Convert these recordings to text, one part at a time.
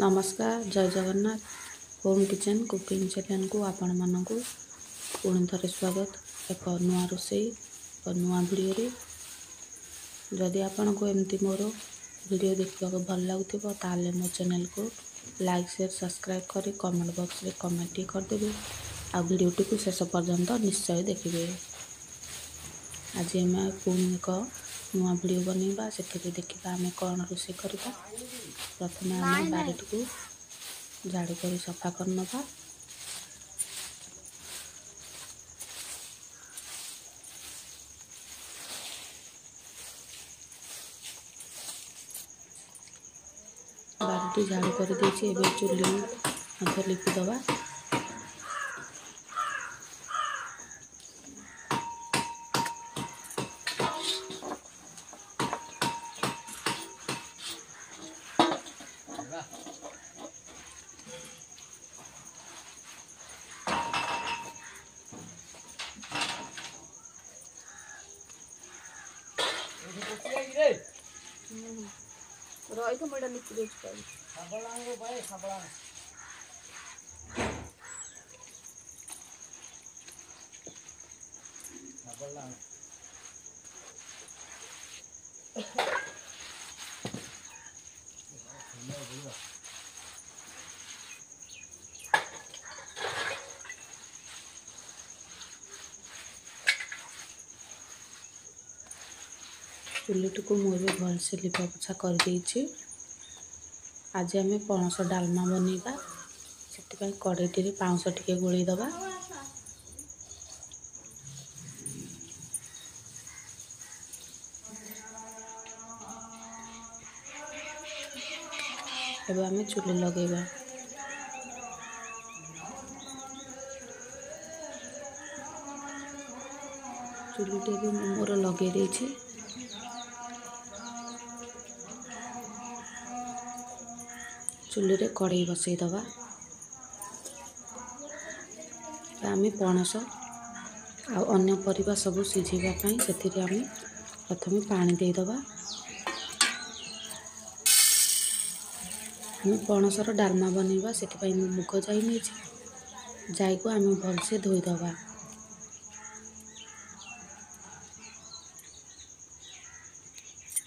नमस्कार जय Jagannath home kitchen cooking channel को आपण मानक पुणी थे स्वागत एक नुआ रोषे एक नुआ भिडियो जदि आपण को एमती मोर वीडियो देखा भल लगुव ताले मो चैनल को लाइक शेयर सब्सक्राइब करी कमेंट बॉक्स रे कमेंट करदेवे आ वीडियोटी को शेष पर्यंत निश्चय देखिए। आज आम पुणी एक नुआ वीडियो बनवा से देखा आम कौन रोषे करवा। प्रथम आम बारीटी को झाड़ू कर सफा कर नवा। बारीटी झाड़ू कर देछि एबे चुल्ली मध्य लिपि दवा। रही तो मोटा लिखी देछ कर खाबलांगो भाई खाबलांग खाबलांग चुल्लीटी को मुझे भलसे लिपा पोछा कर देछि। आज आम पणस डालमा बनवा से कड़ईटी पाउंस टिके गोल दबा। एबे आम चुल्ली लगेगा। चुल्लीटी मोर लगे देछि। चुल्ली रे कड़ई बसई दबा। आम पणस आ अन्य परिबा सब सिझापी से आम प्रथम पानी देदबा। आम पणसर डालमा बनवा से मुग जाई नहीं जाई को आम भलसे धोईदबा।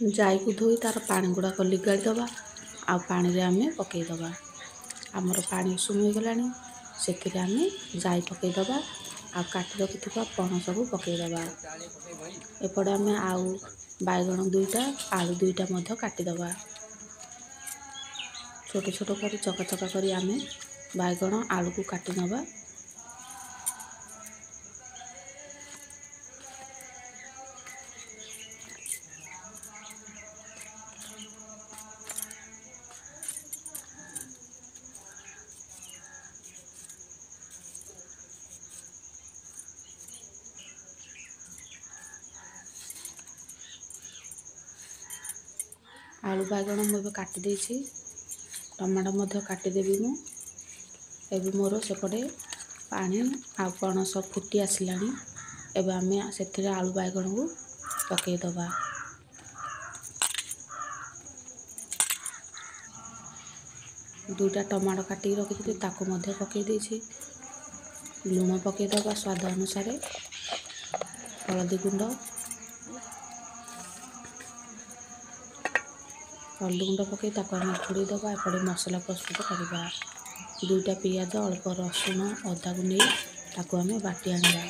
जाई को धोई तार पानी गुड़ाक लिगाड़ी दबा। आ पानी रे आमे पकईदबा। आमर पानी उषुम हो गलानी से आम जाई पकईदबा। आ काटी रखिथिबा पणस को पकईदबा। एपटे आम आउ बैगण दुईटा आलू दुईटा मध्य काटिदबा। छोट छोट कर चका चका करी आम बैगण आलू को काटी नबा। आलू बैगण मुझे काटी देछि। टमाटो मध्य काटिदेवी मु एबे मोर सेपटे पानी आ पणस फुटी आसलानी। एबे आम से आलू बैगण को पकईदबा। दुईटा टमाटो काटी रखी ताको मध्य पकई देछि। लुण पकईदबा स्वाद अनुसार। हलदी गुंड हल्दी गुंड पकई ताको आम घोड़ीदबा। एपटे मसला प्रस्तुत करवा। दुईटा पियाज अल्प रसुण अदा को नहीं ताको आम बाटी आनिबा।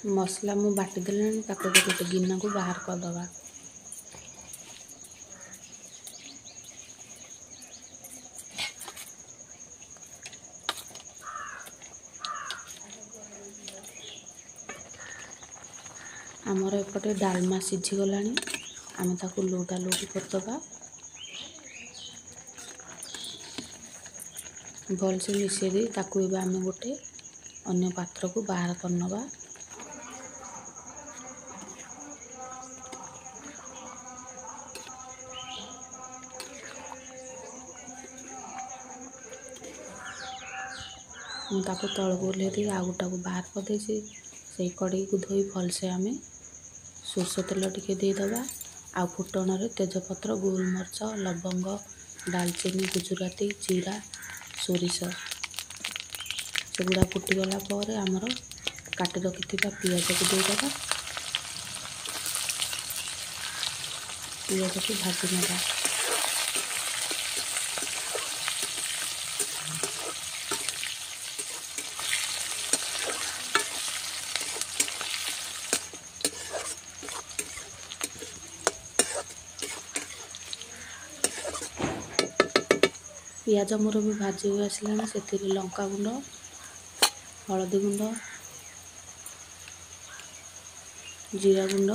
मसला मु बाटी देलानी ताको गोटे गिन्ना को बाहर करदबा। आमर एपटे डालमा सिझी गलानी आम ताको लौटा लौटी करदबा। भलसे मिसई दे ताकू एबे आमे गोटे अन्य पात्र को बाहर करनवा। ताकू तलक ओल्हे दी आ गोटा को बाहर कर देछि। सेई कढ़ई को धोई भलसे आमे सोरष तेल टिके दे दबा। आ फुटण रे तेजपत्र, गोलमरिच, लवंग, दालचीनी, गुजराती, जीरा, सोरिष सेगुड़ा फुटीगला पर आमर काटी रखिथिबा पियाज को दे दबा। पियाज को भाजी नबा। पियाज मोर भी भाजी हो आसला से लंका गुंड, हलदी गुंड, जीरा गुंड,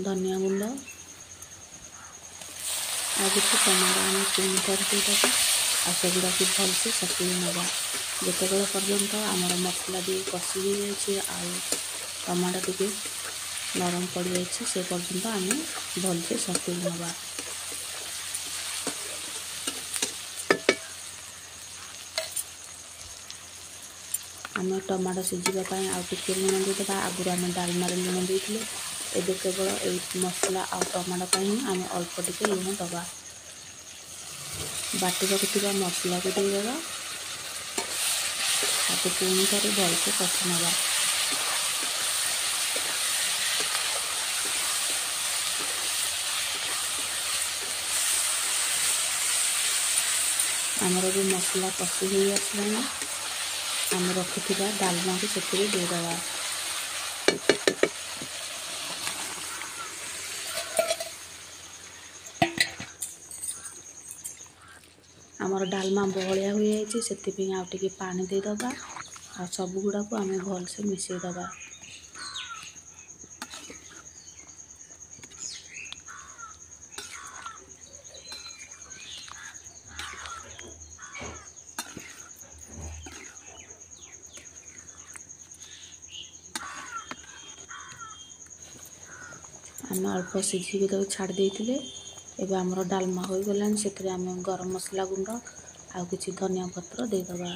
धनिया गुंड आ किसी टमाटो आम पुणी थर देदेबा। आ सेगुड़ा को भलसे सतुई नवा। जितेबेले पर्यंत आमर मसला भी कषि जाइए आ टमाटो टिके नरम पड़ जाइए से पर्यंत आम भलसे सतुई नवा। आम टमाटो सिझापी आउ टे लुण देदेबा। आगुरी आम डालमार लुण देते एबे केवल ए मसला आ टमाटो आम अल्प टिके लुण दबा। बाटी रखिथिबा मसला को देदेबा। ताकू पुणी थे भलसे कषि नवा। आमर भी मसला कषि हो आसला। आम रखिथिबा डालमा को सेतिरे देदेबा। आमर डालमा बहलिया हो जाइए से आउ टिके पानी देदेबा। आ सब गुड़ा को आम भलसे मिसई दबा। आम अल्प सिझी तो छाड़ देते एबे आमर डालमा हो गला। से आम गरम मसला गुंड आउ किछि धनिया पत्र देदेबा।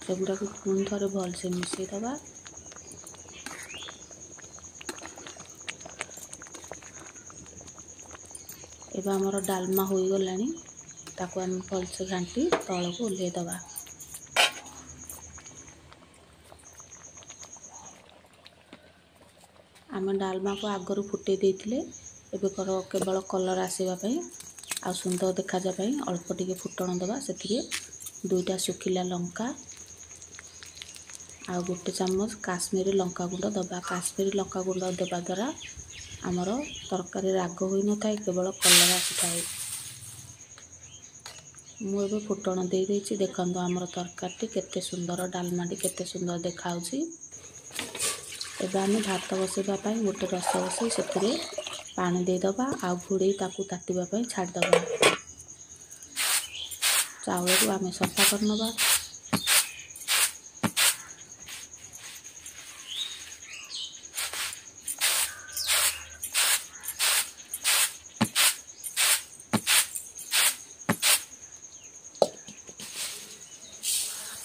सेगुड़ा को पुणी थे भलसे मिसई दबा। एबे आमर डालमा हो गला। ताकू आम भलसे घांटी तल को ओल्हे दबा। आम डालमा को आगरू फुटे देते एबे केवल कलर आसवाई आ सुंदर देखापी अल्प टिके फुटण दबा। से 2टा सुखिला लंका आ गोटे चामच काश्मीरी लंका गुंड दबा। काश्मीरी लंका गुंड देवा द्वारा आमर तरकारी राग हो न था केवल कलर आसी थाए। मुझे फुटण दे देछि। देखंतु आमर तरकारी केते सुंदर डालमाटी केते सुंदर देखाउछि। एबे आम भात बसैबा गोटे रस बसई से पानी देदेबा। आ घोड़े ताकू तातीबा छाड़देबा। चावल को आम सफा करनवा।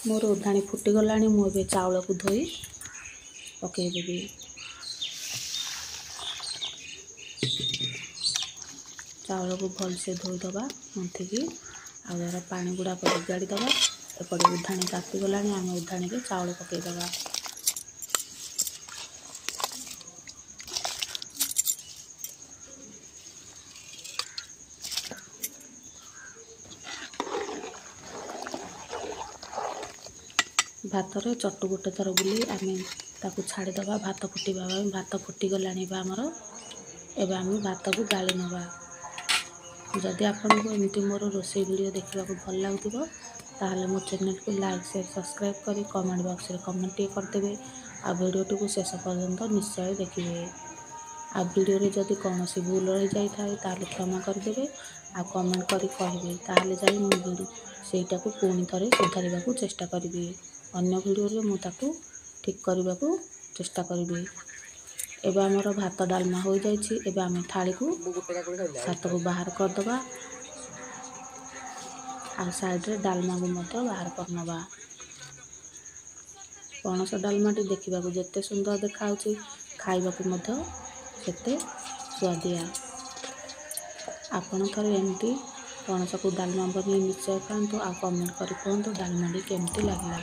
मोर उधाणी फुटीगला। मुझे चावल को धोई पकईदेवी। चावल को भलसे धोईदबा मंथिकी आर पानी गुड़ाक उजाड़ीदबा। एपटे उधाणी तातीगला। आम उधाणी के चावल पकईदबा। भातर चटु गोटे थर बुली आम ताकू छाड़ीदबा भात फुटीबा। भात फुटीगला आमर एबे आम भात को गाली नवा। जदि आपको एमती मोर रोषे वीडियो देखा भल लगुव ताहले मो चैनल को लाइक शेयर सब्सक्राइब करी कमेंट बॉक्स में कमेंट करदे। आ वीडियो को शेष पर्यंत निश्चय देखिए। आ वीडियो जदि कौन भूल रही जाए ताले क्षमा करदे आ कमेंट करी कहे ताले जाई मुझे सेटा को पुणी थे सुधार को चेष्टा करी अन्य वीडियो में मुझे ठीक करने को चेष्टा करी। एबे आमर भात डालमा हो जाइए। एबे आम थाली को छात को बाहर करदबा आ साइड डालमा को मत बाहर करनबा। पणस डालमाटी देखा जिते सुंदर देखा खाइबा सेते स्वादिया। आपण थरे एमती पणस को डालमा बनी निश्चय खातु आ कमेंट कर कहतु डालमाटी केमती लगला।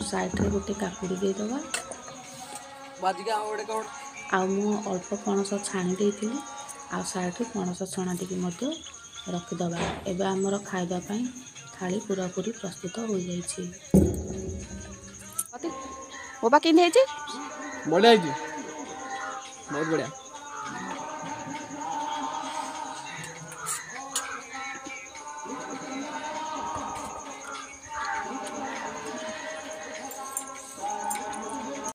साइड रे गोटे काकुड़ी देदबा आ मु अल्प पणस छाणी देइथिली आ साइड रे पणस छणा टिके मध्य रखिदबा। एबे आमर खाइबा पई थाली पूरा पूरी प्रस्तुत हो जाइछि। वो बाकी नहीं है जी बढ़िया बहुत बढ़िया।